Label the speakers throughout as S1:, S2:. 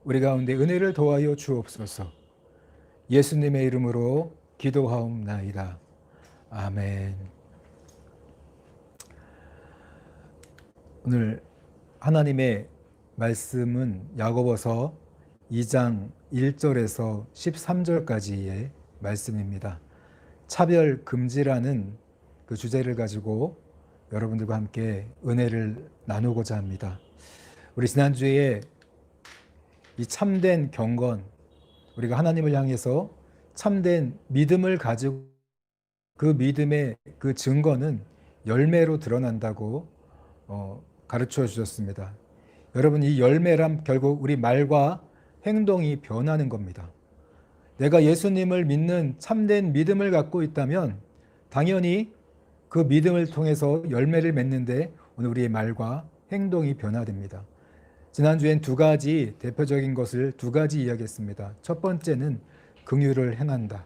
S1: 우리 가운데 은혜를 더하여 주옵소서. 예수님의 이름으로 기도하옵나이다. 아멘. 오늘 하나님의 말씀은 야고보서 2장 1절에서 13절까지의 말씀입니다. 차별 금지라는 그 주제를 가지고 여러분들과 함께 은혜를 나누고자 합니다. 우리 지난주에 이 참된 경건, 우리가 하나님을 향해서 참된 믿음을 가지고 그 믿음의 그 증거는 열매로 드러난다고 가르쳐 주셨습니다. 여러분, 이 열매란 결국 우리 말과 행동이 변하는 겁니다. 내가 예수님을 믿는 참된 믿음을 갖고 있다면 당연히 그 믿음을 통해서 열매를 맺는데 오늘 우리의 말과 행동이 변화됩니다. 지난주엔 두 가지 대표적인 것을 두 가지 이야기했습니다. 첫 번째는 긍휼을 행한다.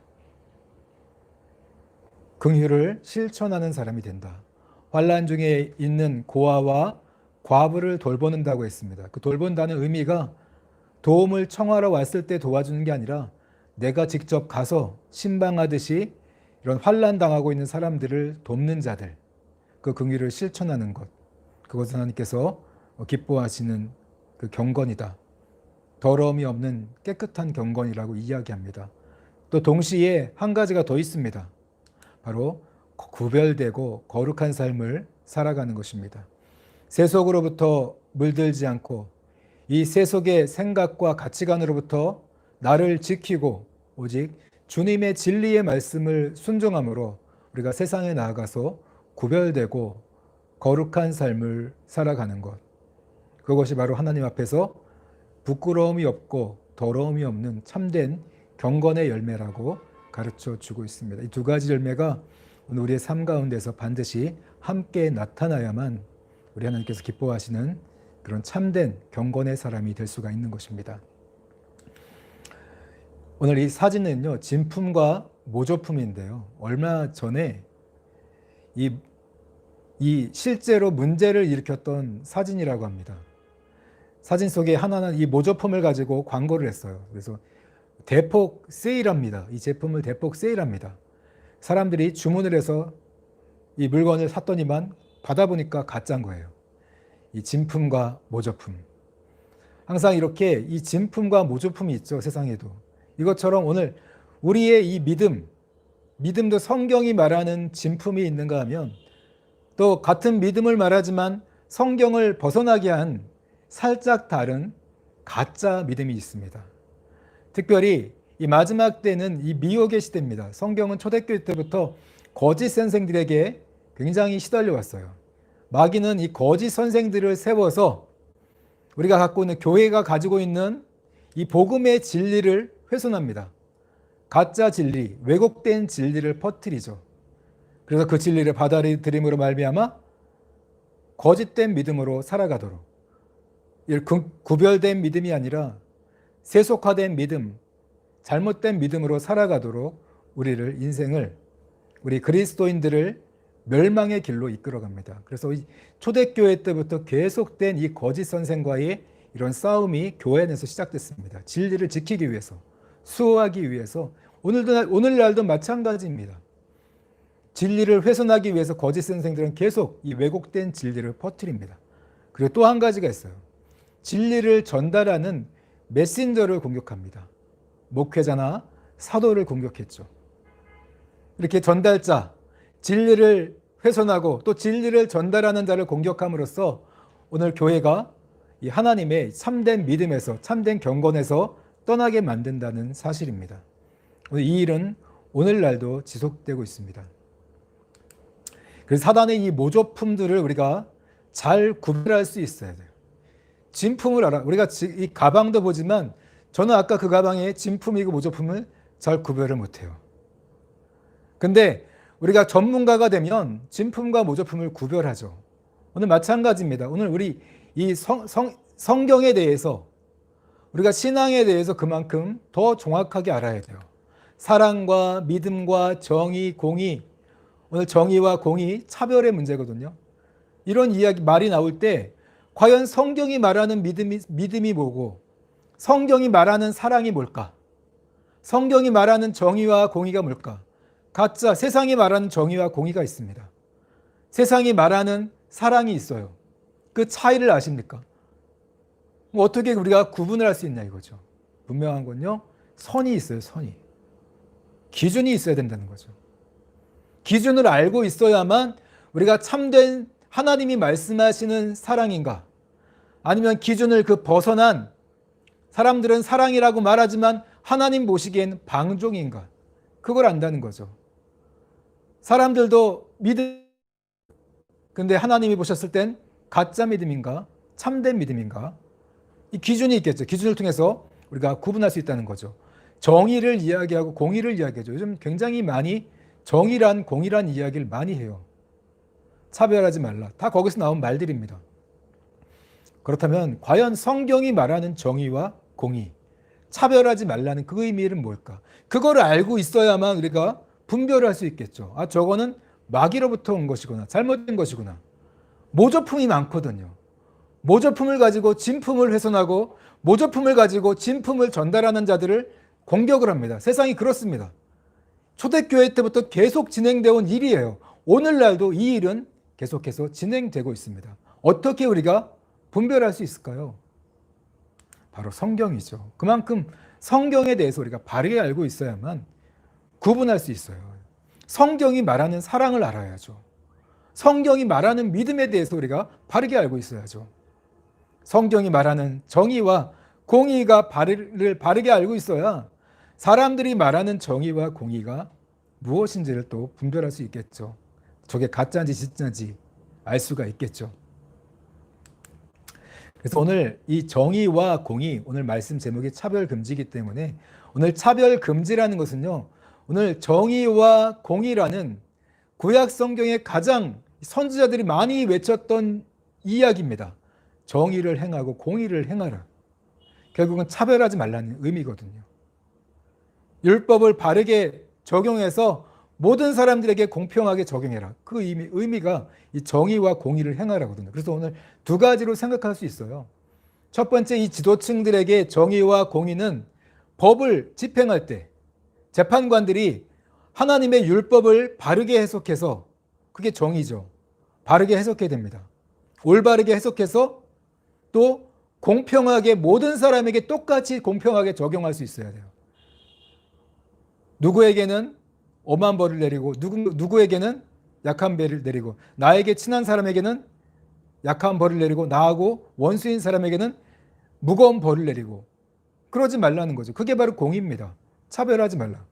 S1: 긍휼을 실천하는 사람이 된다. 환난 중에 있는 고아와 과부를 돌보는다고 했습니다. 그 돌본다는 의미가 도움을 청하러 왔을 때 도와주는 게 아니라 내가 직접 가서 신방하듯이 이런 환난 당하고 있는 사람들을 돕는 자들, 그 긍휼을 실천하는 것, 그것은 하나님께서 기뻐하시는 그 경건이다. 더러움이 없는 깨끗한 경건이라고 이야기합니다. 또 동시에 한 가지가 더 있습니다. 바로 구별되고 거룩한 삶을 살아가는 것입니다. 세속으로부터 물들지 않고 이 세속의 생각과 가치관으로부터 나를 지키고 오직 주님의 진리의 말씀을 순종함으로 우리가 세상에 나아가서 구별되고 거룩한 삶을 살아가는 것, 그것이 바로 하나님 앞에서 부끄러움이 없고 더러움이 없는 참된 경건의 열매라고 가르쳐 주고 있습니다. 이 두 가지 열매가 오늘 우리의 삶 가운데서 반드시 함께 나타나야만 우리 하나님께서 기뻐하시는 그런 참된 경건의 사람이 될 수가 있는 것입니다. 오늘 이 사진은요, 진품과 모조품인데요. 얼마 전에 이 실제로 문제를 일으켰던 사진이라고 합니다. 사진 속에 하나는 이 모조품을 가지고 광고를 했어요. 그래서 대폭 세일합니다. 이 제품을 대폭 세일합니다. 사람들이 주문을 해서 이 물건을 샀더니만 받아보니까 가짜인 거예요. 이 진품과 모조품. 항상 이렇게 이 진품과 모조품이 있죠, 세상에도. 이것처럼 오늘 우리의 이 믿음도 성경이 말하는 진품이 있는가 하면 또 같은 믿음을 말하지만 성경을 벗어나게 한 살짝 다른 가짜 믿음이 있습니다. 특별히 이 마지막 때는 이 미혹의 시대입니다. 성경은 초대교회 때부터 거짓 선생들에게 굉장히 시달려 왔어요. 마귀는 이 거짓 선생들을 세워서 우리가 갖고 있는 교회가 가지고 있는 이 복음의 진리를 훼손합니다. 가짜 진리, 왜곡된 진리를 퍼뜨리죠. 그래서 그 진리를 받아들임으로 말미암아 거짓된 믿음으로 살아가도록, 구별된 믿음이 아니라 세속화된 믿음, 잘못된 믿음으로 살아가도록 우리 그리스도인들을 멸망의 길로 이끌어갑니다. 그래서 초대교회 때부터 계속된 이 거짓 선생과의 이런 싸움이 교회 안에서 시작됐습니다. 진리를 지키기 위해서, 수호하기 위해서. 오늘날도 마찬가지입니다. 진리를 훼손하기 위해서 거짓 선생들은 계속 이 왜곡된 진리를 퍼뜨립니다. 그리고 또 한 가지가 있어요. 진리를 전달하는 메신저를 공격합니다. 목회자나 사도를 공격했죠. 이렇게 전달자, 진리를 훼손하고 또 진리를 전달하는 자를 공격함으로써 오늘 교회가 이 하나님의 참된 믿음에서, 참된 경건에서 떠나게 만든다는 사실입니다. 이 일은 오늘날도 지속되고 있습니다. 그래서 사단의 이 모조품들을 우리가 잘 구별할 수 있어야 돼요. 진품을 알아. 우리가 이 가방도 보지만 저는 아까 그 가방에 진품이고 모조품을 잘 구별을 못해요. 근데 우리가 전문가가 되면 진품과 모조품을 구별하죠. 오늘 마찬가지입니다. 오늘 우리 이 성경에 대해서, 우리가 신앙에 대해서 그만큼 더 정확하게 알아야 돼요. 사랑과 믿음과 정의, 공의, 오늘 정의와 공의, 차별의 문제거든요. 이런 말이 나올 때 과연 성경이 말하는 믿음이 뭐고 성경이 말하는 사랑이 뭘까? 성경이 말하는 정의와 공의가 뭘까? 각자 세상이 말하는 정의와 공의가 있습니다. 세상이 말하는 사랑이 있어요. 그 차이를 아십니까? 어떻게 우리가 구분을 할 수 있냐 이거죠. 분명한 건요, 선이 있어요. 선이. 기준이 있어야 된다는 거죠. 기준을 알고 있어야만 우리가 참된 하나님이 말씀하시는 사랑인가, 아니면 기준을 벗어난, 사람들은 사랑이라고 말하지만 하나님 보시기엔 방종인가, 그걸 안다는 거죠. 사람들도 믿음, 근데 하나님이 보셨을 땐 가짜 믿음인가 참된 믿음인가, 이 기준이 있겠죠. 기준을 통해서 우리가 구분할 수 있다는 거죠. 정의를 이야기하고 공의를 이야기하죠. 요즘 굉장히 많이 정의란 공의란 이야기를 많이 해요. 차별하지 말라. 다 거기서 나온 말들입니다. 그렇다면 과연 성경이 말하는 정의와 공의, 차별하지 말라는 그 의미는 뭘까? 그거를 알고 있어야만 우리가 분별을 할 수 있겠죠. 아, 저거는 마귀로부터 온 것이구나, 잘못된 것이구나. 모조품이 많거든요. 모조품을 가지고 진품을 훼손하고 모조품을 가지고 진품을 전달하는 자들을 공격을 합니다. 세상이 그렇습니다. 초대교회 때부터 계속 진행되어 온 일이에요. 오늘날도 이 일은 계속해서 진행되고 있습니다. 어떻게 우리가 분별할 수 있을까요? 바로 성경이죠. 그만큼 성경에 대해서 우리가 바르게 알고 있어야만 구분할 수 있어요. 성경이 말하는 사랑을 알아야죠. 성경이 말하는 믿음에 대해서 우리가 바르게 알고 있어야죠. 성경이 말하는 정의와 공의가 바르게 알고 있어야 사람들이 말하는 정의와 공의가 무엇인지를 또 분별할 수 있겠죠. 저게 가짜인지 진짜인지 알 수가 있겠죠. 그래서 오늘 이 정의와 공의, 오늘 말씀 제목이 차별금지이기 때문에 오늘 차별금지라는 것은요, 오늘 정의와 공의라는 구약 성경의 가장 선지자들이 많이 외쳤던 이야기입니다. 정의를 행하고 공의를 행하라. 결국은 차별하지 말라는 의미거든요. 율법을 바르게 적용해서 모든 사람들에게 공평하게 적용해라. 그 의미가 이 정의와 공의를 행하라거든요. 그래서 오늘 두 가지로 생각할 수 있어요. 첫 번째, 이 지도층들에게 정의와 공의는 법을 집행할 때 재판관들이 하나님의 율법을 바르게 해석해서, 그게 정의죠. 바르게 해석해야 됩니다. 올바르게 해석해서 또 공평하게 모든 사람에게 똑같이 공평하게 적용할 수 있어야 돼요. 누구에게는 엄한 벌을 내리고 누구에게는 약한 벌을 내리고, 나에게 친한 사람에게는 약한 벌을 내리고 나하고 원수인 사람에게는 무거운 벌을 내리고, 그러지 말라는 거죠. 그게 바로 공의입니다. 차별하지 말라.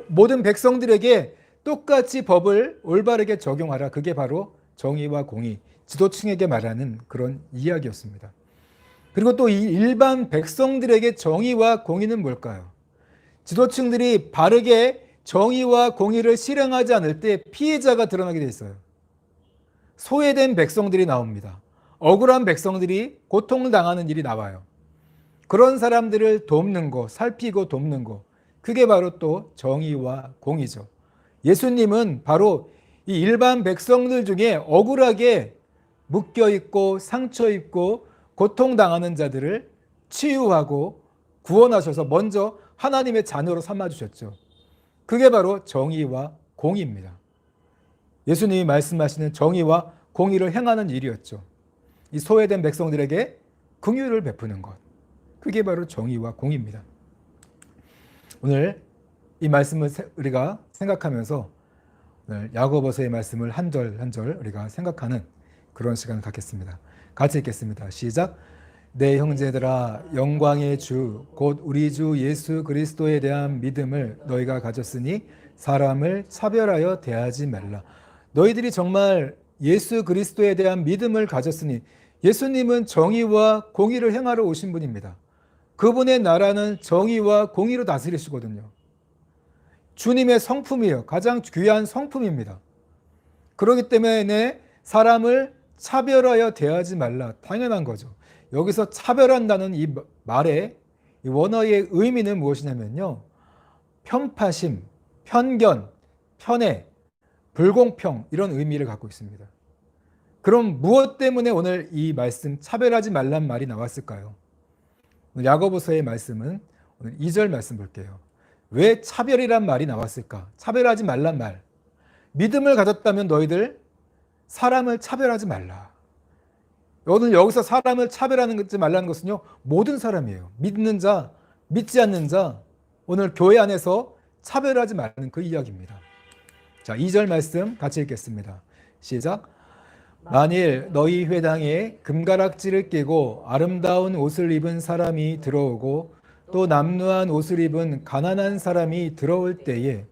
S1: 모든 백성들에게 똑같이 법을 올바르게 적용하라. 그게 바로 정의와 공의, 지도층에게 말하는 그런 이야기였습니다. 그리고 또 이 일반 백성들에게 정의와 공의는 뭘까요? 지도층들이 바르게 정의와 공의를 실행하지 않을 때 피해자가 드러나게 돼 있어요. 소외된 백성들이 나옵니다. 억울한 백성들이 고통을 당하는 일이 나와요. 그런 사람들을 돕는 거, 살피고 돕는 거, 그게 바로 또 정의와 공의죠. 예수님은 바로 이 일반 백성들 중에 억울하게 묶여있고 상처있고 고통당하는 자들을 치유하고 구원하셔서 먼저 하나님의 자녀로 삼아주셨죠. 그게 바로 정의와 공의입니다. 예수님이 말씀하시는 정의와 공의를 행하는 일이었죠. 이 소외된 백성들에게 긍휼을 베푸는 것, 그게 바로 정의와 공의입니다. 오늘 이 말씀을 우리가 생각하면서 오늘 야고보서의 말씀을 한 절 한 절 우리가 생각하는 그런 시간을 갖겠습니다. 같이 읽겠습니다. 시작. 내 형제들아, 영광의 주 곧 우리 주 예수 그리스도에 대한 믿음을 너희가 가졌으니 사람을 차별하여 대하지 말라. 너희들이 정말 예수 그리스도에 대한 믿음을 가졌으니, 예수님은 정의와 공의를 행하러 오신 분입니다. 그분의 나라는 정의와 공의로 다스리시거든요. 주님의 성품이에요. 가장 귀한 성품입니다. 그렇기 때문에 사람을 차별하여 대하지 말라. 당연한 거죠. 여기서 차별한다는 이 말의 이 원어의 의미는 무엇이냐면요, 편파심, 편견, 편애, 불공평, 이런 의미를 갖고 있습니다. 그럼 무엇 때문에 오늘 이 말씀 차별하지 말란 말이 나왔을까요? 오늘 야고보서의 말씀은 오늘 2절 말씀 볼게요. 왜 차별이란 말이 나왔을까? 차별하지 말란 말. 믿음을 가졌다면 너희들 사람을 차별하지 말라. 오늘 여기서 사람을 차별하지 말라는 것은요, 모든 사람이에요. 믿는 자, 믿지 않는 자, 오늘 교회 안에서 차별하지 말라는 그 이야기입니다. 자, 2절 말씀 같이 읽겠습니다. 시작. 만일 너희 회당에 금가락지를 끼고 아름다운 옷을 입은 사람이 들어오고 또 남루한 옷을 입은 가난한 사람이 들어올 때에,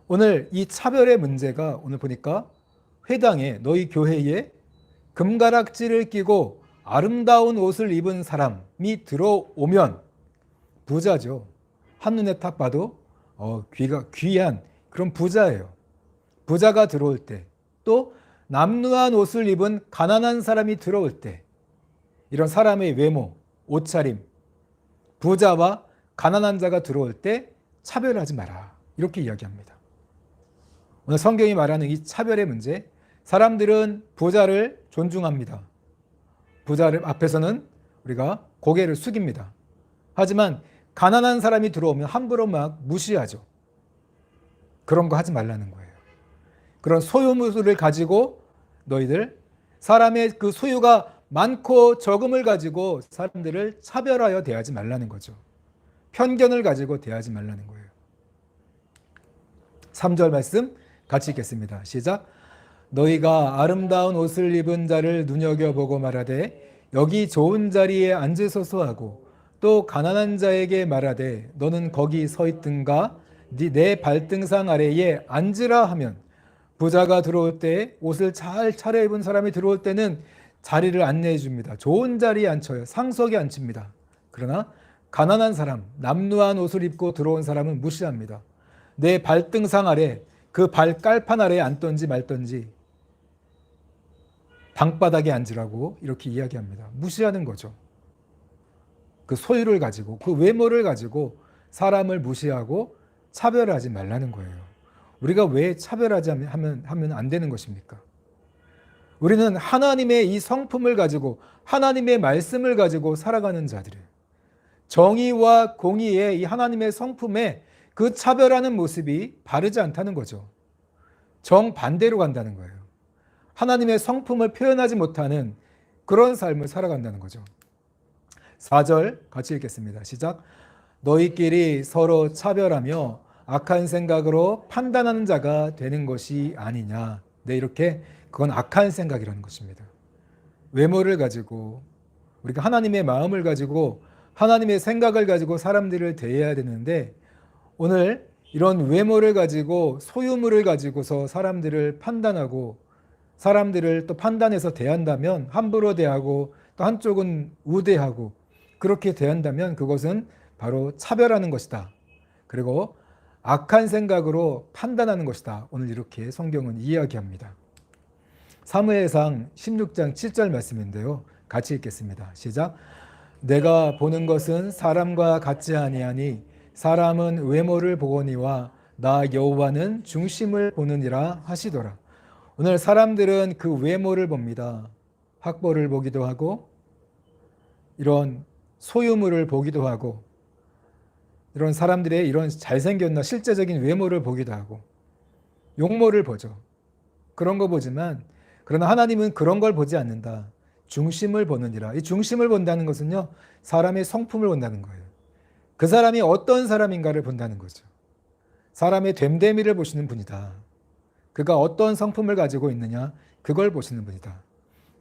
S1: 오늘 이 차별의 문제가 오늘 보니까 회당에, 너희 교회에 금가락지를 끼고 아름다운 옷을 입은 사람이 들어오면, 부자죠. 한눈에 딱 봐도 귀한 그런 부자예요. 부자가 들어올 때, 또 남루한 옷을 입은 가난한 사람이 들어올 때, 이런 사람의 외모, 옷차림, 부자와 가난한 자가 들어올 때 차별하지 마라, 이렇게 이야기합니다. 오늘 성경이 말하는 이 차별의 문제, 사람들은 부자를 존중합니다. 부자를 앞에서는 우리가 고개를 숙입니다. 하지만 가난한 사람이 들어오면 함부로 막 무시하죠. 그런 거 하지 말라는 거예요. 그런 소유물을 가지고 너희들, 사람의 그 소유가 많고 적음을 가지고 사람들을 차별하여 대하지 말라는 거죠. 편견을 가지고 대하지 말라는 거예요. 3절 말씀 같이 읽겠습니다. 시작. 너희가 아름다운 옷을 입은 자를 눈여겨보고 말하되 여기 좋은 자리에 앉으소서 하고, 또 가난한 자에게 말하되 너는 거기 서 있든가 내 발등상 아래에 앉으라 하면, 부자가 들어올 때, 옷을 잘 차려입은 사람이 들어올 때는 자리를 안내해 줍니다. 좋은 자리에 앉혀요. 상석에 앉힙니다. 그러나 가난한 사람, 남루한 옷을 입고 들어온 사람은 무시합니다. 내 발등상 아래, 그 발깔판 아래에 앉던지 말던지 방바닥에 앉으라고 이렇게 이야기합니다. 무시하는 거죠. 그 소유를 가지고, 그 외모를 가지고 사람을 무시하고 차별하지 말라는 거예요. 우리가 왜 차별하지 하면 안 되는 것입니까? 우리는 하나님의 이 성품을 가지고, 하나님의 말씀을 가지고 살아가는 자들이에요. 정의와 공의의 이 하나님의 성품에 그 차별하는 모습이 바르지 않다는 거죠. 정반대로 간다는 거예요. 하나님의 성품을 표현하지 못하는 그런 삶을 살아간다는 거죠. 4절 같이 읽겠습니다. 시작. 너희끼리 서로 차별하며 악한 생각으로 판단하는 자가 되는 것이 아니냐. 네, 이렇게 그건 악한 생각이라는 것입니다. 외모를 가지고, 우리가 하나님의 마음을 가지고 하나님의 생각을 가지고 사람들을 대해야 되는데, 오늘 이런 외모를 가지고 소유물을 가지고서 사람들을 판단하고 사람들을 또 판단해서 대한다면, 함부로 대하고 또 한쪽은 우대하고 그렇게 대한다면 그것은 바로 차별하는 것이다. 그리고 악한 생각으로 판단하는 것이다. 오늘 이렇게 성경은 이야기합니다. 사무엘상 16장 7절 말씀인데요. 같이 읽겠습니다. 시작. 내가 보는 것은 사람과 같지 아니하니 사람은 외모를 보거니와 나 여호와는 중심을 보느니라 하시더라. 오늘 사람들은 그 외모를 봅니다. 학벌을 보기도 하고, 이런 소유물을 보기도 하고, 이런 사람들의 이런 잘생겼나 실제적인 외모를 보기도 하고, 용모를 보죠. 그런 거 보지만, 그러나 하나님은 그런 걸 보지 않는다. 중심을 보느니라. 이 중심을 본다는 것은요, 사람의 성품을 본다는 거예요. 그 사람이 어떤 사람인가를 본다는 거죠. 사람의 됨됨이를 보시는 분이다. 그가 어떤 성품을 가지고 있느냐, 그걸 보시는 분이다.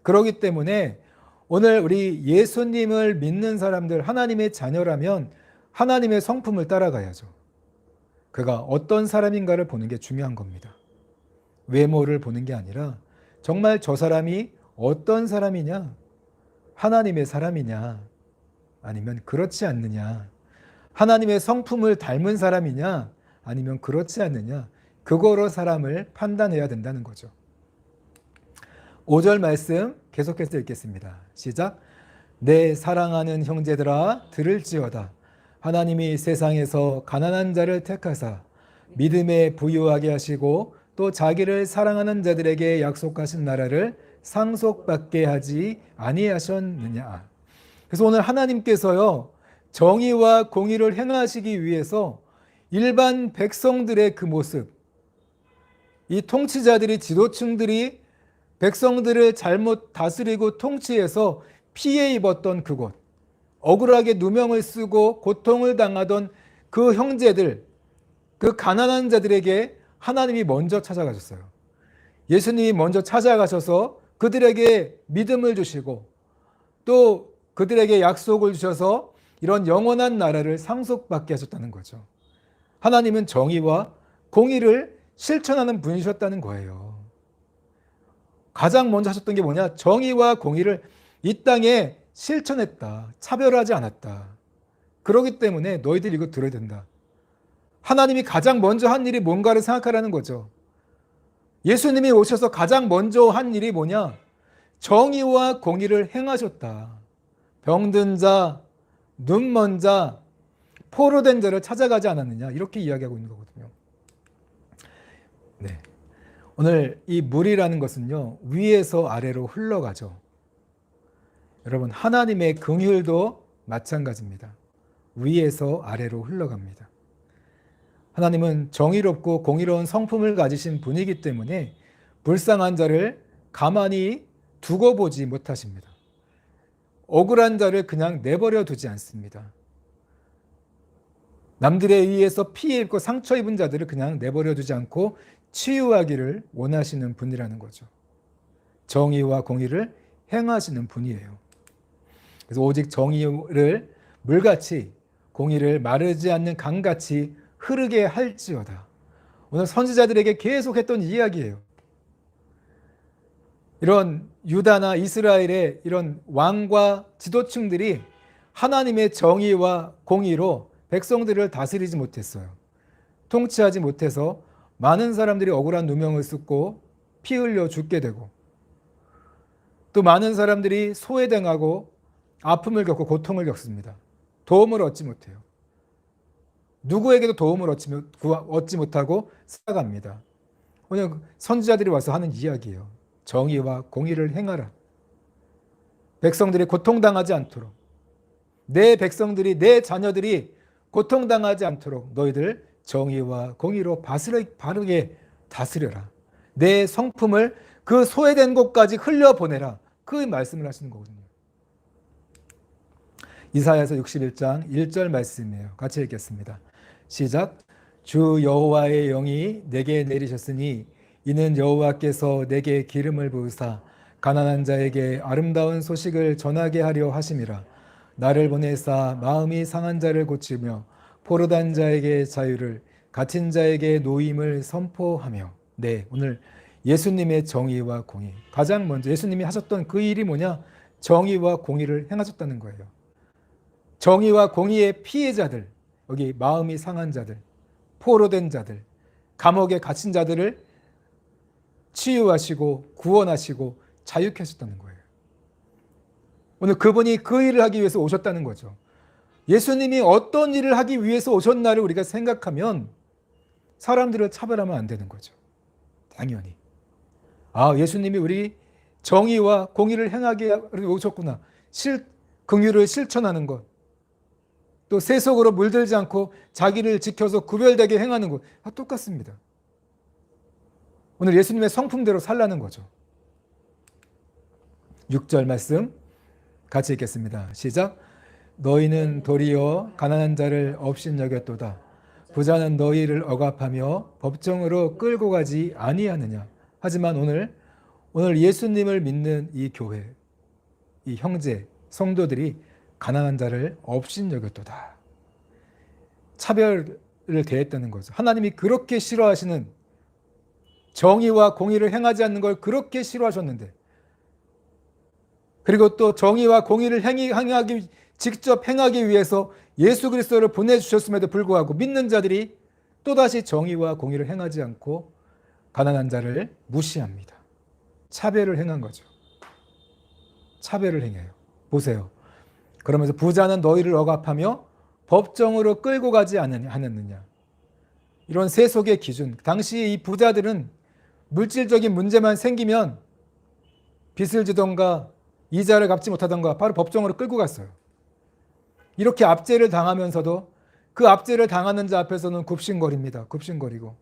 S1: 그렇기 때문에 오늘 우리 예수님을 믿는 사람들, 하나님의 자녀라면 하나님의 성품을 따라가야죠. 그가 어떤 사람인가를 보는 게 중요한 겁니다. 외모를 보는 게 아니라 정말 저 사람이 어떤 사람이냐, 하나님의 사람이냐, 아니면 그렇지 않느냐, 하나님의 성품을 닮은 사람이냐, 아니면 그렇지 않느냐, 그거로 사람을 판단해야 된다는 거죠. 5절 말씀 계속해서 읽겠습니다. 시작. 내 사랑하는 형제들아 들을지어다. 하나님이 세상에서 가난한 자를 택하사 믿음에 부유하게 하시고 또 자기를 사랑하는 자들에게 약속하신 나라를 상속받게 하지 아니하셨느냐. 그래서 오늘 하나님께서요, 정의와 공의를 행하시기 위해서 일반 백성들의 그 모습, 이 통치자들이, 지도층들이 백성들을 잘못 다스리고 통치해서 피해 입었던 그곳, 억울하게 누명을 쓰고 고통을 당하던 그 형제들, 그 가난한 자들에게 하나님이 먼저 찾아가셨어요. 예수님이 먼저 찾아가셔서 그들에게 믿음을 주시고 또 그들에게 약속을 주셔서 이런 영원한 나라를 상속받게 하셨다는 거죠. 하나님은 정의와 공의를 실천하는 분이셨다는 거예요. 가장 먼저 하셨던 게 뭐냐? 정의와 공의를 이 땅에 실천했다. 차별하지 않았다. 그렇기 때문에 너희들 이거 들어야 된다. 하나님이 가장 먼저 한 일이 뭔가를 생각하라는 거죠. 예수님이 오셔서 가장 먼저 한 일이 뭐냐? 정의와 공의를 행하셨다. 병든 자, 눈먼 자, 포로된 자를 찾아가지 않았느냐? 이렇게 이야기하고 있는 거거든요. 네. 오늘 이 물이라는 것은요, 위에서 아래로 흘러가죠. 여러분, 하나님의 긍휼도 마찬가지입니다. 위에서 아래로 흘러갑니다. 하나님은 정의롭고 공의로운 성품을 가지신 분이기 때문에 불쌍한 자를 가만히 두고 보지 못하십니다. 억울한 자를 그냥 내버려 두지 않습니다. 남들에 의해서 피해 입고 상처 입은 자들을 그냥 내버려 두지 않고 치유하기를 원하시는 분이라는 거죠. 정의와 공의를 행하시는 분이에요. 그래서 오직 정의를 물같이 공의를 마르지 않는 강같이 흐르게 할지어다. 오늘 선지자들에게 계속 했던 이야기예요. 이런 유다나 이스라엘의 이런 왕과 지도층들이 하나님의 정의와 공의로 백성들을 다스리지 못했어요. 통치하지 못해서 많은 사람들이 억울한 누명을 쓰고 피 흘려 죽게 되고 또 많은 사람들이 소외당하고 아픔을 겪고 고통을 겪습니다. 도움을 얻지 못해요. 누구에게도 도움을 얻지 못하고 살아갑니다. 오늘 선지자들이 와서 하는 이야기예요. 정의와 공의를 행하라. 백성들이 고통당하지 않도록, 내 백성들이, 내 자녀들이 고통당하지 않도록 너희들 정의와 공의로 바르게 다스려라. 내 성품을 그 소외된 곳까지 흘려보내라. 그 말씀을 하시는 거거든요. 이사야서 61장 1절 말씀이에요. 같이 읽겠습니다. 시작. 주 여호와의 영이 내게 내리셨으니 이는 여호와께서 내게 기름을 부으사 가난한 자에게 아름다운 소식을 전하게 하려 하심이라. 나를 보내사 마음이 상한 자를 고치며 포로된 자에게 자유를, 갇힌 자에게 노임을 선포하며. 네, 오늘 예수님의 정의와 공의, 가장 먼저 예수님이 하셨던 그 일이 뭐냐? 정의와 공의를 행하셨다는 거예요. 정의와 공의의 피해자들, 여기 마음이 상한 자들, 포로된 자들, 감옥에 갇힌 자들을 치유하시고 구원하시고 자유케 하셨다는 거예요. 오늘 그분이 그 일을 하기 위해서 오셨다는 거죠. 예수님이 어떤 일을 하기 위해서 오셨나를 우리가 생각하면 사람들을 차별하면 안 되는 거죠. 당연히. 예수님이 우리 정의와 공의를 행하게 오셨구나. 긍휼을 실천하는 것. 또 세속으로 물들지 않고 자기를 지켜서 구별되게 행하는 것. 똑같습니다. 오늘 예수님의 성품대로 살라는 거죠. 6절 말씀 같이 읽겠습니다. 시작. 너희는 도리어 가난한 자를 업신여겼도다. 부자는 너희를 억압하며 법정으로 끌고 가지 아니하느냐. 하지만 오늘 예수님을 믿는 이 교회, 이 형제, 성도들이 가난한 자를 업신여겼도다. 차별을 대했다는 거죠. 하나님이 그렇게 싫어하시는 정의와 공의를 행하지 않는 걸 그렇게 싫어하셨는데, 그리고 또 정의와 공의를 직접 행하기 위해서 예수 그리스도를 보내주셨음에도 불구하고 믿는 자들이 또다시 정의와 공의를 행하지 않고 가난한 자를 무시합니다. 차별을 행한 거죠. 차별을 행해요. 보세요. 그러면서 부자는 너희를 억압하며 법정으로 끌고 가지 않았느냐. 이런 세속의 기준. 당시 이 부자들은 물질적인 문제만 생기면 빚을 지던가 이자를 갚지 못하던가 바로 법정으로 끌고 갔어요. 이렇게 압제를 당하면서도 그 압제를 당하는 자 앞에서는 굽신거립니다. 굽신거리고.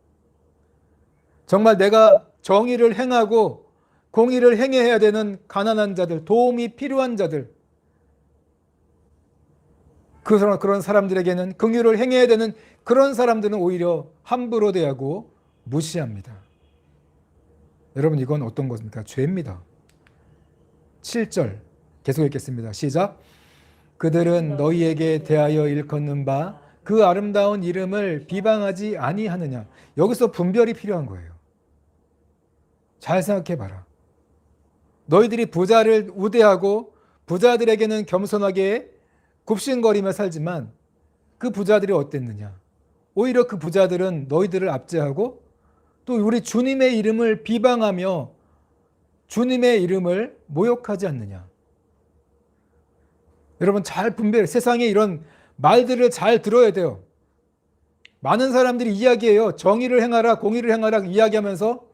S1: 정말 내가 정의를 행하고 공의를 행해야 되는 가난한 자들, 도움이 필요한 자들, 그런 사람들에게는 긍휼을 행해야 되는 그런 사람들은 오히려 함부로 대하고 무시합니다. 여러분, 이건 어떤 것입니까? 죄입니다. 7절 계속 읽겠습니다. 시작. 그들은 너희에게 대하여 일컫는 바 그 아름다운 이름을 비방하지 아니하느냐. 여기서 분별이 필요한 거예요. 잘 생각해 봐라. 너희들이 부자를 우대하고 부자들에게는 겸손하게 굽신거리며 살지만 그 부자들이 어땠느냐? 오히려 그 부자들은 너희들을 압제하고 또 우리 주님의 이름을 비방하며 주님의 이름을 모욕하지 않느냐? 여러분, 잘 분별해. 세상에 이런 말들을 잘 들어야 돼요. 많은 사람들이 이야기해요. 정의를 행하라, 공의를 행하라 이야기하면서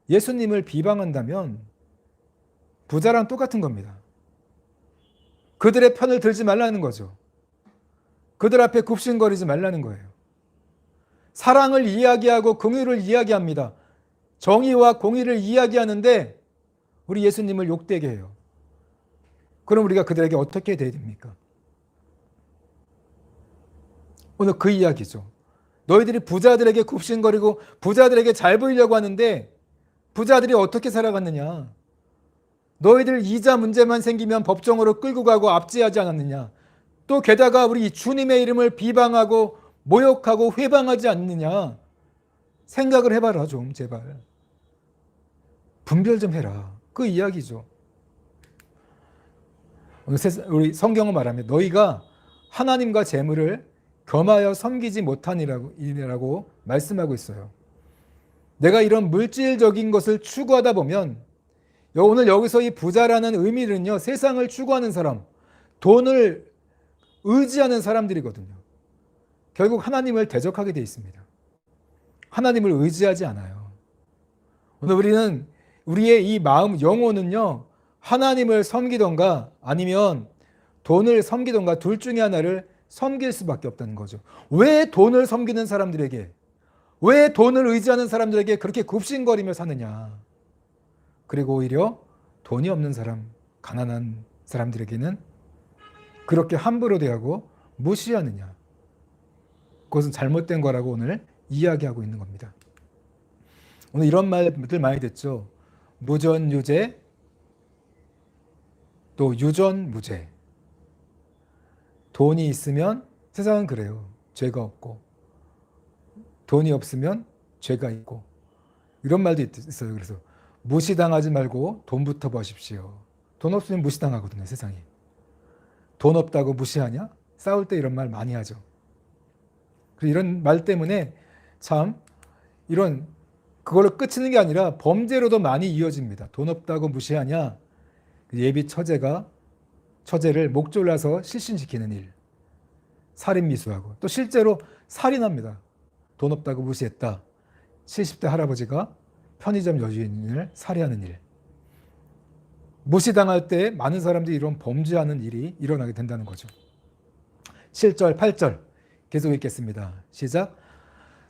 S1: 예수님을 비방한다면 부자랑 똑같은 겁니다. 그들의 편을 들지 말라는 거죠. 그들 앞에 굽신거리지 말라는 거예요. 사랑을 이야기하고 긍휼을 이야기합니다. 정의와 공의를 이야기하는데 우리 예수님을 욕되게 해요. 그럼 우리가 그들에게 어떻게 대해야 됩니까? 오늘 그 이야기죠. 너희들이 부자들에게 굽신거리고 부자들에게 잘 보이려고 하는데 부자들이 어떻게 살아갔느냐? 너희들 이자 문제만 생기면 법정으로 끌고 가고 압제하지 않았느냐? 또 게다가 우리 주님의 이름을 비방하고 모욕하고 회방하지 않느냐? 생각을 해봐라 좀 제발. 분별 좀 해라. 그 이야기죠. 우리 성경은 말하면 너희가 하나님과 재물을 겸하여 섬기지 못하니라고 말씀하고 있어요. 내가 이런 물질적인 것을 추구하다 보면 오늘 여기서 이 부자라는 의미는요, 세상을 추구하는 사람, 돈을 의지하는 사람들이거든요. 결국 하나님을 대적하게 되어 있습니다. 하나님을 의지하지 않아요. 오늘 우리는 우리의 이 마음, 영혼은요, 하나님을 섬기던가 아니면 돈을 섬기던가 둘 중에 하나를 섬길 수밖에 없다는 거죠. 왜 돈을 섬기는 사람들에게, 왜 돈을 의지하는 사람들에게 그렇게 굽신거리며 사느냐? 그리고 오히려 돈이 없는 사람, 가난한 사람들에게는 그렇게 함부로 대하고 무시하느냐? 그것은 잘못된 거라고 오늘 이야기하고 있는 겁니다. 오늘 이런 말들 많이 듣죠. 무전유죄, 또 유전무죄. 돈이 있으면 세상은 그래요. 죄가 없고 돈이 없으면 죄가 있고 이런 말도 있어요. 그래서 무시당하지 말고 돈부터 버십시오. 돈 없으면 무시당하거든요. 세상이. 돈 없다고 무시하냐? 싸울 때 이런 말 많이 하죠. 이런 말 때문에 참 이런 그걸로 끝이는 게 아니라 범죄로도 많이 이어집니다. 돈 없다고 무시하냐? 예비 처제를 목 졸라서 실신시키는 일, 살인미수하고 또 실제로 살인합니다. 돈 없다고 무시했다. 70대 할아버지가 편의점 여주인을 살해하는 일. 무시당할 때 많은 사람들이 이런 범죄하는 일이 일어나게 된다는 거죠. 7절, 8절 계속 읽겠습니다. 시작.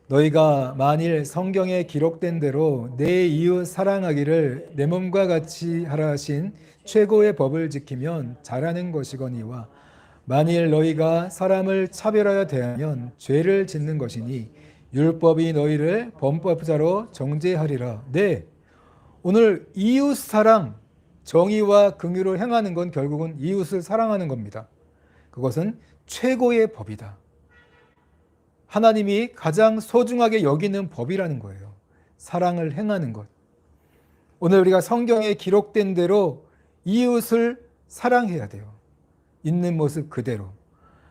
S1: 너희가 만일 성경에 기록된 대로 내 이웃 사랑하기를 내 몸과 같이 하라 하신 최고의 법을 지키면 잘하는 것이거니와 만일 너희가 사람을 차별하여 대하면 죄를 짓는 것이니 율법이 너희를 범법자로 정죄하리라. 네, 오늘 이웃 사랑, 정의와 긍휼을 행하는 건 결국은 이웃을 사랑하는 겁니다. 그것은 최고의 법이다. 하나님이 가장 소중하게 여기는 법이라는 거예요. 사랑을 행하는 것. 오늘 우리가 성경에 기록된 대로 이웃을 사랑해야 돼요. 있는 모습 그대로.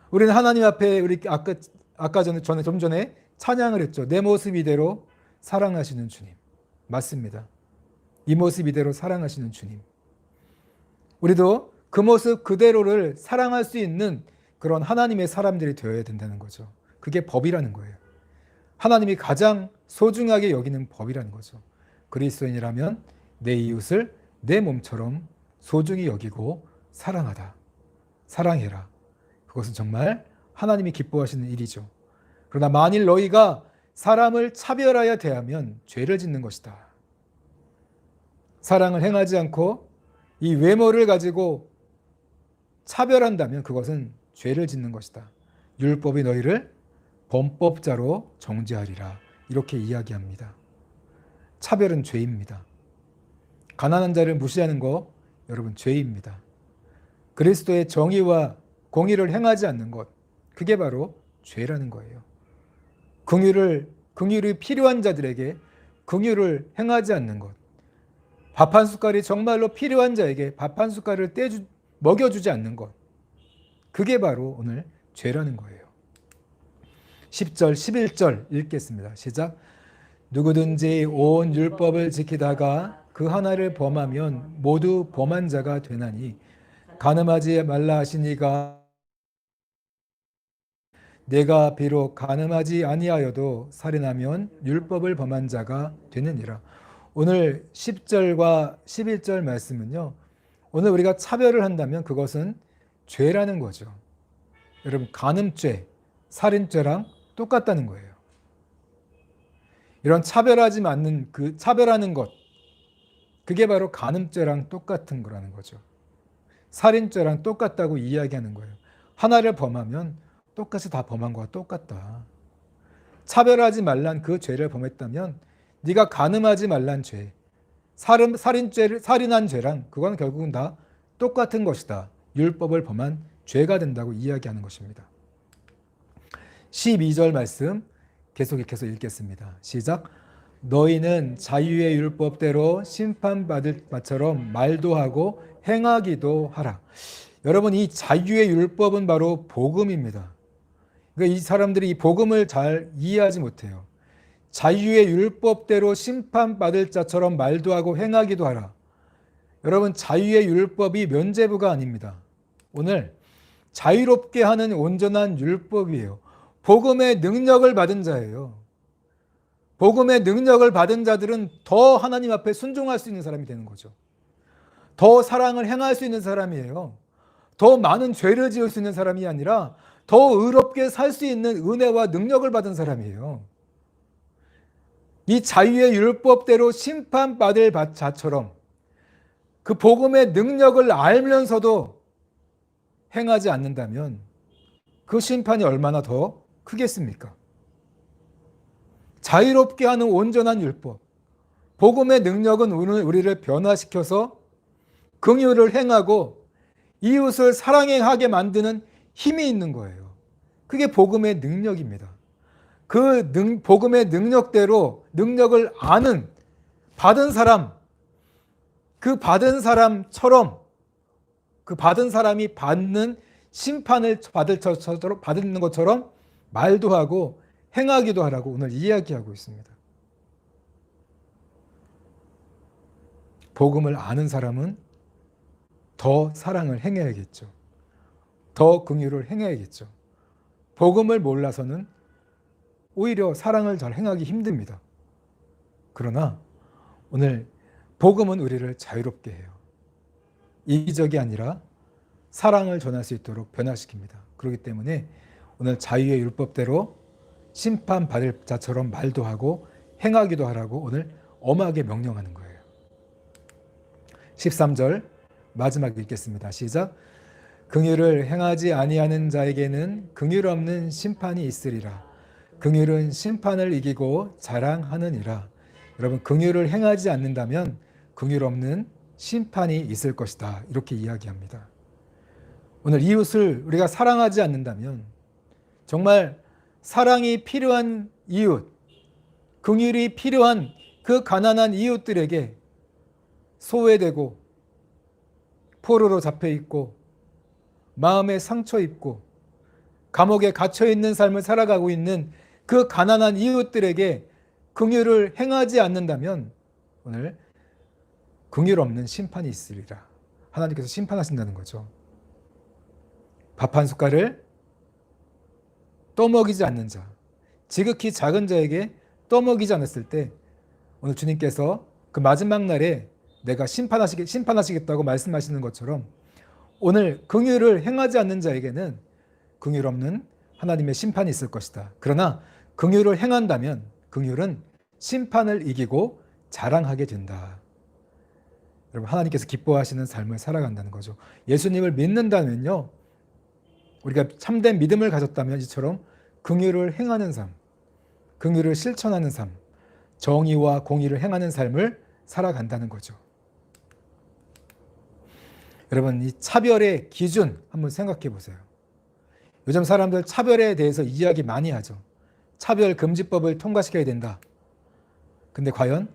S1: 우리는 하나님 앞에 우리 좀 전에 찬양을 했죠. 내 모습 이대로 사랑하시는 주님. 맞습니다. 이 모습 이대로 사랑하시는 주님. 우리도 그 모습 그대로를 사랑할 수 있는 그런 하나님의 사람들이 되어야 된다는 거죠. 그게 법이라는 거예요. 하나님이 가장 소중하게 여기는 법이라는 거죠. 그리스도인이라면 내 이웃을 내 몸처럼 소중히 여기고 사랑하다. 사랑해라. 그것은 정말 하나님이 기뻐하시는 일이죠. 그러나 만일 너희가 사람을 차별하여 대하면 죄를 짓는 것이다. 사랑을 행하지 않고 이 외모를 가지고 차별한다면 그것은 죄를 짓는 것이다. 율법이 너희를 범법자로 정죄하리라. 이렇게 이야기합니다. 차별은 죄입니다. 가난한 자를 무시하는 거 여러분 죄입니다. 그리스도의 정의와 공의를 행하지 않는 것, 그게 바로 죄라는 거예요. 긍휼이 필요한 자들에게 긍휼을 행하지 않는 것, 밥 한 숟갈이 정말로 필요한 자에게 밥 한 숟갈을 먹여주지 않는 것, 그게 바로 오늘 죄라는 거예요. 10절, 11절 읽겠습니다. 시작. 누구든지 온 율법을 지키다가 그 하나를 범하면 모두 범한 자가 되나니 간음하지 말라 하시니가 내가 비록 간음하지 아니하여도 살인하면 율법을 범한 자가 되느니라. 오늘 10절과 11절 말씀은요, 오늘 우리가 차별을 한다면 그것은 죄라는 거죠. 여러분, 간음죄, 살인죄랑 똑같다는 거예요. 이런 차별하지 않는 차별하는 것, 그게 바로 간음죄랑 똑같은 거라는 거죠. 살인죄랑 똑같다고 이야기하는 거예요. 하나를 범하면 똑같이 다 범한 거와 똑같다. 차별하지 말란 그 죄를 범했다면 네가 간음하지 말란 죄, 살인한 죄랑 그건 결국은 다 똑같은 것이다. 율법을 범한 죄가 된다고 이야기하는 것입니다. 12절 말씀 계속해서 읽겠습니다. 시작. 너희는 자유의 율법대로 심판받을 바처럼 말도 하고 행하기도 하라. 여러분, 이 자유의 율법은 바로 복음입니다. 그러니까 이 사람들이 이 복음을 잘 이해하지 못해요. 자유의 율법대로 심판받을 자처럼 말도 하고 행하기도 하라. 여러분, 자유의 율법이 면죄부가 아닙니다. 오늘 자유롭게 하는 온전한 율법이에요. 복음의 능력을 받은 자예요. 복음의 능력을 받은 자들은 더 하나님 앞에 순종할 수 있는 사람이 되는 거죠. 더 사랑을 행할 수 있는 사람이에요. 더 많은 죄를 지을 수 있는 사람이 아니라 더 의롭게 살 수 있는 은혜와 능력을 받은 사람이에요. 이 자유의 율법대로 심판받을 자처럼 그 복음의 능력을 알면서도 행하지 않는다면 그 심판이 얼마나 더 크겠습니까? 자유롭게 하는 온전한 율법, 복음의 능력은 오늘 우리를 변화시켜서 긍휼을 행하고 이웃을 사랑하게 만드는 힘이 있는 거예요. 그게 복음의 능력입니다. 그 복음의 능력대로 능력을 아는 받은 사람, 그 받은 사람처럼 그 받은 사람이 받는 심판을 받는 것처럼 말도 하고 행하기도 하라고 오늘 이야기하고 있습니다. 복음을 아는 사람은 더 사랑을 행해야겠죠. 더 긍휼을 행해야겠죠. 복음을 몰라서는 오히려 사랑을 잘 행하기 힘듭니다. 그러나 오늘 복음은 우리를 자유롭게 해요. 이기적이 아니라 사랑을 전할 수 있도록 변화시킵니다. 그렇기 때문에 오늘 자유의 율법대로 심판받을 자처럼 말도 하고 행하기도 하라고 오늘 엄하게 명령하는 거예요. 13절 마지막 읽겠습니다. 시작. 긍휼을 행하지 아니하는 자에게는 긍휼 없는 심판이 있으리라. 긍휼은 심판을 이기고 자랑하느니라. 여러분, 긍휼을 행하지 않는다면 긍휼 없는 심판이 있을 것이다. 이렇게 이야기합니다. 오늘 이웃을 우리가 사랑하지 않는다면 정말 사랑이 필요한 이웃, 긍휼이 필요한 그 가난한 이웃들에게 소외되고 포로로 잡혀 있고 마음에 상처 입고 감옥에 갇혀 있는 삶을 살아가고 있는 그 가난한 이웃들에게 긍휼을 행하지 않는다면 오늘 긍휼 없는 심판이 있으리라. 하나님께서 심판하신다는 거죠. 밥 한 숟갈을 떠먹이지 않는 자, 지극히 작은 자에게 떠먹이지 않았을 때 오늘 주님께서 그 마지막 날에 내가 심판하시겠다고 말씀하시는 것처럼 오늘 긍휼을 행하지 않는 자에게는 긍휼 없는 하나님의 심판이 있을 것이다. 그러나 긍휼을 행한다면 긍휼은 심판을 이기고 자랑하게 된다. 여러분, 하나님께서 기뻐하시는 삶을 살아간다는 거죠. 예수님을 믿는다면요, 우리가 참된 믿음을 가졌다면 이처럼 긍휼을 행하는 삶, 긍휼을 실천하는 삶, 정의와 공의를 행하는 삶을 살아간다는 거죠. 여러분, 이 차별의 기준 한번 생각해 보세요. 요즘 사람들 차별에 대해서 이야기 많이 하죠. 차별금지법을 통과시켜야 된다. 근데 과연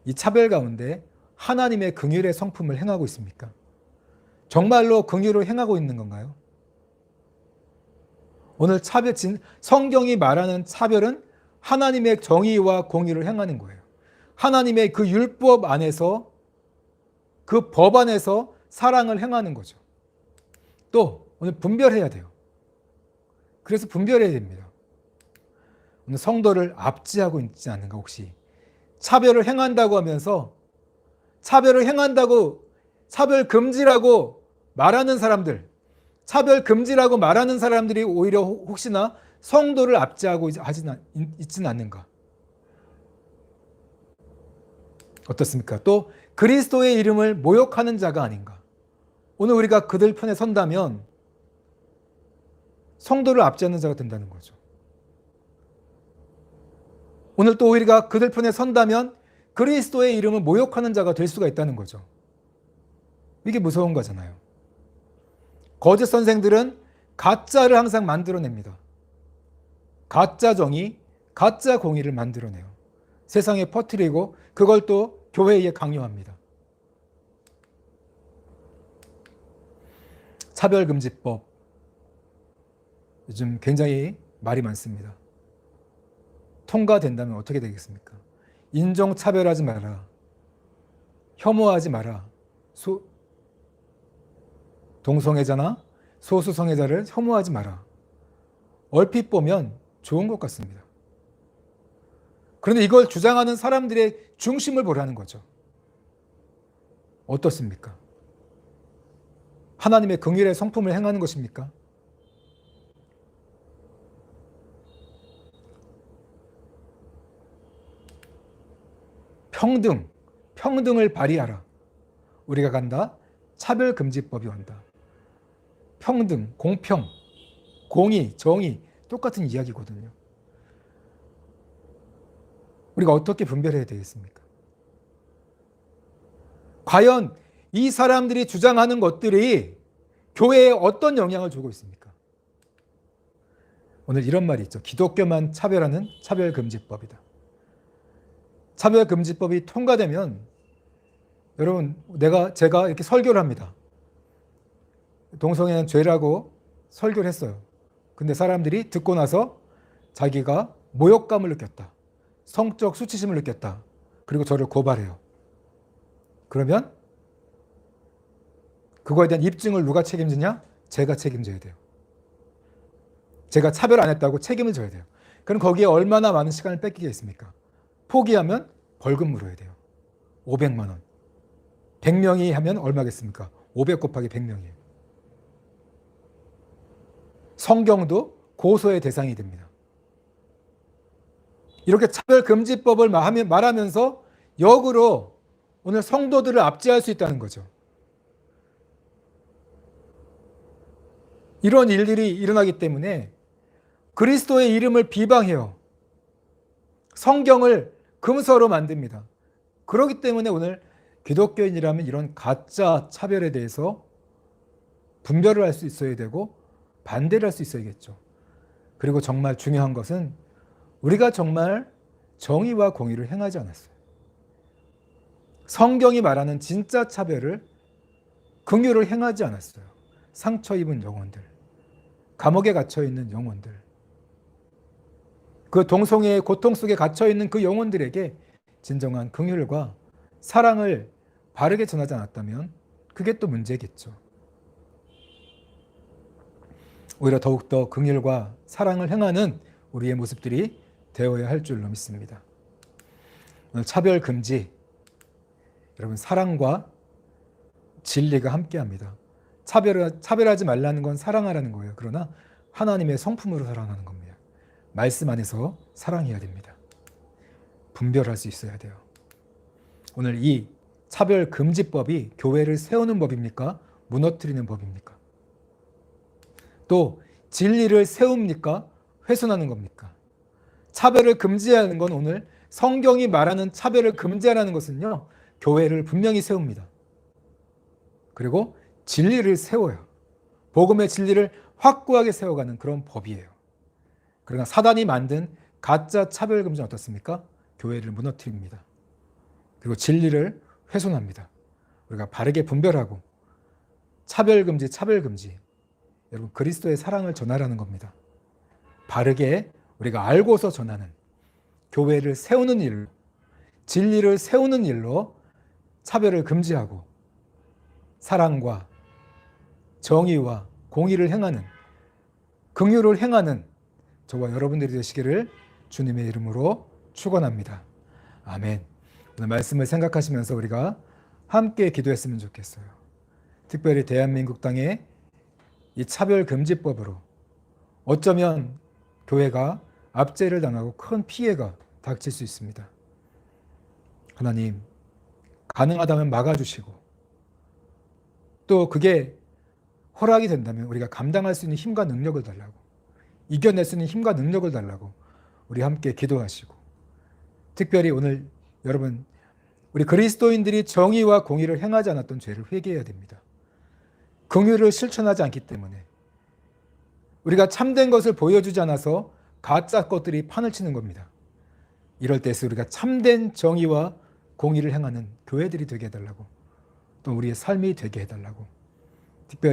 S1: 이 차별 가운데 하나님의 긍휼의 성품을 행하고 있습니까? 정말로 긍휼을 행하고 있는 건가요? 오늘 성경이 말하는 차별은 하나님의 정의와 공의를 행하는 거예요. 하나님의 그 율법 안에서, 그 법 안에서 사랑을 행하는 거죠. 또 오늘 분별해야 돼요. 그래서 분별해야 됩니다. 오늘 성도를 압제하고 있지 않는가 혹시? 차별을 행한다고 하면서 차별을 행한다고 차별 금지라고 말하는 사람들, 차별 금지라고 말하는 사람들이 오히려 혹시나 성도를 압제하고 있지는 않는가? 어떻습니까? 또 그리스도의 이름을 모욕하는 자가 아닌가? 오늘 우리가 그들 편에 선다면 성도를 압제하는 자가 된다는 거죠. 오늘 또 우리가 그들 편에 선다면 그리스도의 이름을 모욕하는 자가 될 수가 있다는 거죠. 이게 무서운 거잖아요. 거짓 선생들은 가짜를 항상 만들어냅니다. 가짜 정의, 가짜 공의를 만들어내요. 세상에 퍼뜨리고 그걸 또 교회에 강요합니다. 차별금지법, 요즘 굉장히 말이 많습니다. 통과된다면 어떻게 되겠습니까? 인종차별하지 마라. 혐오하지 마라. 동성애자나 소수성애자를 혐오하지 마라. 얼핏 보면 좋은 것 같습니다. 그런데 이걸 주장하는 사람들의 중심을 보라는 거죠. 어떻습니까? 하나님의 긍휼의 성품을 행하는 것입니까? 평등을 발휘하라. 우리가 간다. 차별금지법이 온다. 평등, 공평, 공의, 정의 똑같은 이야기거든요. 우리가 어떻게 분별해야 되겠습니까? 과연 이 사람들이 주장하는 것들이 교회에 어떤 영향을 주고 있습니까? 오늘 이런 말이 있죠. 기독교만 차별하는 차별금지법이다. 차별금지법이 통과되면 여러분, 제가 이렇게 설교를 합니다. 동성애는 죄라고 설교를 했어요. 근데 사람들이 듣고 나서 자기가 모욕감을 느꼈다. 성적 수치심을 느꼈다. 그리고 저를 고발해요. 그러면 그거에 대한 입증을 누가 책임지냐? 제가 책임져야 돼요. 제가 차별 안 했다고 책임을 져야 돼요. 그럼 거기에 얼마나 많은 시간을 뺏기겠습니까? 포기하면 벌금 물어야 돼요. 500만 원. 100명이 하면 얼마겠습니까? 500 곱하기 100명이에요. 성경도 고소의 대상이 됩니다. 이렇게 차별금지법을 말하면서 역으로 오늘 성도들을 압제할 수 있다는 거죠. 이런 일들이 일어나기 때문에 그리스도의 이름을 비방해요. 성경을 금서로 만듭니다. 그렇기 때문에 오늘 기독교인이라면 이런 가짜 차별에 대해서 분별을 할 수 있어야 되고 반대를 할 수 있어야겠죠. 그리고 정말 중요한 것은 우리가 정말 정의와 공의를 행하지 않았어요. 성경이 말하는 진짜 차별을, 긍휼을 행하지 않았어요. 상처 입은 영혼들, 감옥에 갇혀있는 영혼들, 그 동성애의 고통 속에 갇혀있는 그 영혼들에게 진정한 긍휼과 사랑을 바르게 전하지 않았다면 그게 또 문제겠죠. 오히려 더욱더 긍휼과 사랑을 행하는 우리의 모습들이 되어야 할 줄로 믿습니다. 오늘 차별 금지, 여러분 사랑과 진리가 함께합니다. 차별하지 말라는 건 사랑하라는 거예요. 그러나 하나님의 성품으로 사랑하는 겁니다. 말씀 안에서 사랑해야 됩니다. 분별할 수 있어야 돼요. 오늘 이 차별금지법이 교회를 세우는 법입니까? 무너뜨리는 법입니까? 또 진리를 세웁니까? 훼손하는 겁니까? 차별을 금지하는 건 오늘 성경이 말하는 차별을 금지하라는 것은요, 교회를 분명히 세웁니다. 그리고 진리를 세워요. 복음의 진리를 확고하게 세워가는 그런 법이에요. 그러나 사단이 만든 가짜 차별 금지는 어떻습니까? 교회를 무너뜨립니다. 그리고 진리를 훼손합니다. 우리가 바르게 분별하고 차별 금지. 여러분, 그리스도의 사랑을 전하라는 겁니다. 바르게 우리가 알고서 전하는, 교회를 세우는 일로, 진리를 세우는 일로 차별을 금지하고 사랑과 정의와 공의를 행하는, 긍휼을 행하는 저와 여러분들이 되시기를 주님의 이름으로 축원합니다. 아멘. 오늘 말씀을 생각하시면서 우리가 함께 기도했으면 좋겠어요. 특별히 대한민국 땅에 이 차별금지법으로 어쩌면 교회가 압제를 당하고 큰 피해가 닥칠 수 있습니다. 하나님, 가능하다면 막아주시고, 또 그게 허락이 된다면 우리가 감당할 수 있는 힘과 능력을 달라고, 이겨낼 수 있는 힘과 능력을 달라고 우리 함께 기도하시고, 특별히 오늘 여러분, 우리 그리스도인들이 정의와 공의를 행하지 않았던 죄를 회개해야 됩니다. 긍휼을 실천하지 않기 때문에 우리가 참된 것을 보여주지 않아서 가짜 것들이 판을 치는 겁니다. 이럴 때에서 우리가 참된 정의와 공의를 행하는 교회들이 되게 해달라고, 또 우리의 삶이 되게 해달라고, 특별히